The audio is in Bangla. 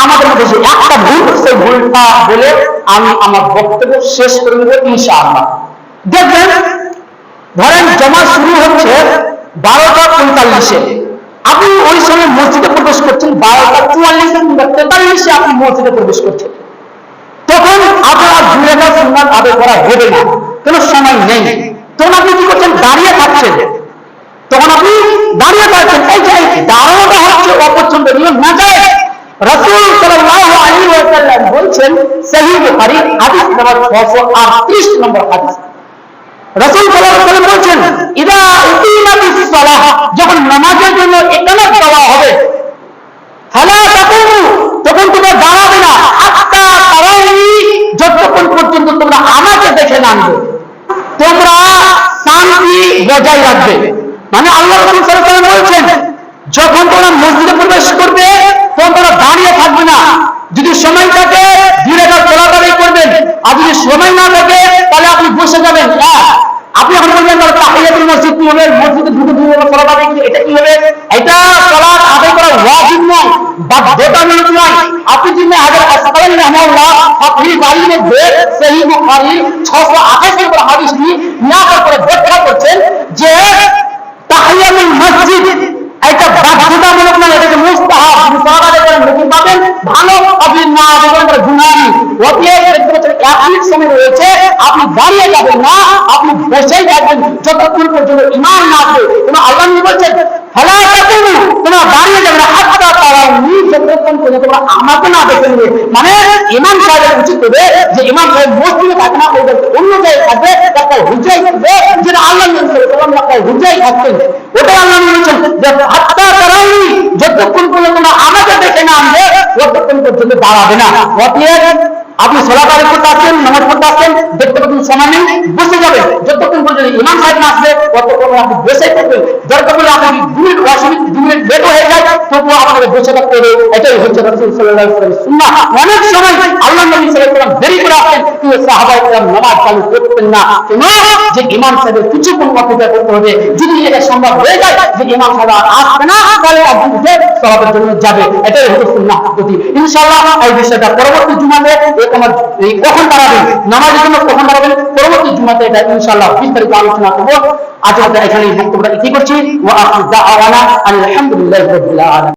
আমাদের মধ্যে যে একটা ভুল, সেই ভুলটা বলে আমি আমার বক্তব্য শেষ করে দেবো ইনশাআল্লাহ। দেখবেন, ধরেন জমা শুরু হচ্ছে 12টা 45-এ, আপনি ওই সময় মসজিদে প্রবেশ করছেন 12টা 44 কিংবা 43-এ আপনি মসজিদে প্রবেশ করছেন। তখন আপনার 2 রাকাত সুন্নাত আদায় করা হবে না, কোনো সময় নেই। তখন আপনি কি করছেন? দাঁড়িয়ে থাকছেন। তখন আপনি দাঁড়িয়ে থাকছেন, এই যে দাঁড়ানোটা হচ্ছে অপছন্দ, না যায়। রাসূল সাল্লাল্লাহু আলাইহি ওয়াসাল্লাম বলছেন, সহিহ বুখারী হাদিস নাম্বার 638 নম্বর হাদিস, রাসূল সাল্লাল্লাহু আলাইহি ওয়াসাল্লাম বলছেন, ইদা উকিমাতিস সালাহ, যখন নামাজের জন্য ইকামত দেওয়া হবে, ফালা তাকুমু, তখন তোমরা দাঁড়াবে না, হাত্তা তারাউনি, যতক্ষণ পর্যন্ত তোমরা আমাকে দেখে না আনবে। তোমরা শান্তি বজায় রাখবে। মানে আল্লাহ রাসূল সাল্লাল্লাহু আলাইহি ওয়াসাল্লাম বলছেন, যখন তোমরা মসজিদে প্রবেশ করবে তখন তোমরা দাঁড়িয়ে থাকবে না। যদি সময় থাকে 2 রাকাত সালাত আদায় করবেন, আর যদি সময় না থাকে তাহলে আপনি বসে যাবেন। আপনি এখন বলবেন তাহিয়াতুল মসজিদ কি হবে? মসজিদে ঢুকে 2 রাকাত সালাত আদায় কি এটা কি হবে? এটা সালাত আদায় করা ওয়াজিব নয়, বাধ্যতামূলক নয়। আপনি যদি হাজার আসকালানি রাহমাহুল্লাহ আপনি বাড়ির মধ্যে সহিহ বুখারী 628 নম্বর হাদিসটি নিয়ে করে ব্যাখ্যা করছেন যে তাহিয়াতুল মসজিদ এটা বাধ্যতামূলক নয়, এটা মুস্তাহাব। যদি সালাত আদায় করেন নেকি পাবেন, ভালো। আপনি না আদায় করেন তাহলে গুনাহ। অতএব একই সময় রয়েছে, আপনি দাঁড়িয়ে যাবেন না, আপনি বসেই থাকবেন যতক্ষণ পর্যন্ত ইমাম না আসবে। এবং আল্লাহ নবী বলছেন, ফালা তাকুমু, তোমরা দাঁড়িয়ে যাবে না, হাত্তা তারাউনি, যতক্ষণ পর্যন্ত তোমরা আমাকে না দেখে নেবে। মানে ইমাম সাহেবের উচিত হবে যে ইমাম সাহেব মসজিদে থাকে না, অন্য জায়গায় থাকবে, একটা হুজরায় থাকবে, যেটা আল্লাহ নবী সাল্লাল্লাহু আলাইহি ওয়াসাল্লাম একটা হুজরায় থাকতেন। ওটাই আল্লাহ নবী বলেছেন যে হাত্তা তারাউনি, যতক্ষণ পর্যন্ত তোমরা আমাকে দেখে না আনবে ততক্ষণ পর্যন্ত দাঁড়াবে না। অতএব আপনি সালাত আদায় করতে আসছেন, নামাজ পড়তে আসছেন, দেখতে পাচ্ছেন সময় নেই, বসে যাবেন। যতক্ষণ পর্যন্ত ইমাম সাহেব না আসবে ততক্ষণ আপনি বসে থাকবেন। দরকার পড়লে আপনি 2 মিনিট অসুবিধা 2 মিনিট লেট হয়ে যায়, তবুও আপনাকে বসে থাকতে হবে। এটাই হচ্ছে রাসূল সাল্লাল্লাহু আলাইহি ওয়াসাল্লামের সুন্নাহ। অনেক সময় আল্লাহ নবী সাল্লাল্লাহু আলাইহি ওয়াসাল্লাম দেরি করে আসতেন, কিন্তু সাহাবায়ে কেরাম নামাজ চালু করতেন না। কেন? যে ইমাম সাহেবের কিছুক্ষণ অপেক্ষা করতে হবে। যদি এটা সম্ভব হয়ে যায় যে ইমাম সাহেব আসবে না, তাহলে আপনি উঠে সালাতের জন্য যাবে। এটাই হচ্ছে সুন্নাহ পদ্ধতি। ইনশাআল্লাহ এই বিষয়টা পরবর্তী জুমাতে কখন দাঁড়াবেন, নামাজের জন্য কখন দাঁড়াবেন, পরবর্তী জুমাতে এটা ইনশাআল্লাহ বিস্তারিত আলোচনা করব। আজ আমরা এখানেই বক্তব্যটা কি করছি। ওয়া আখিরু দাওয়ানা আলহামদুলিল্লাহি রাব্বিল আলামিন।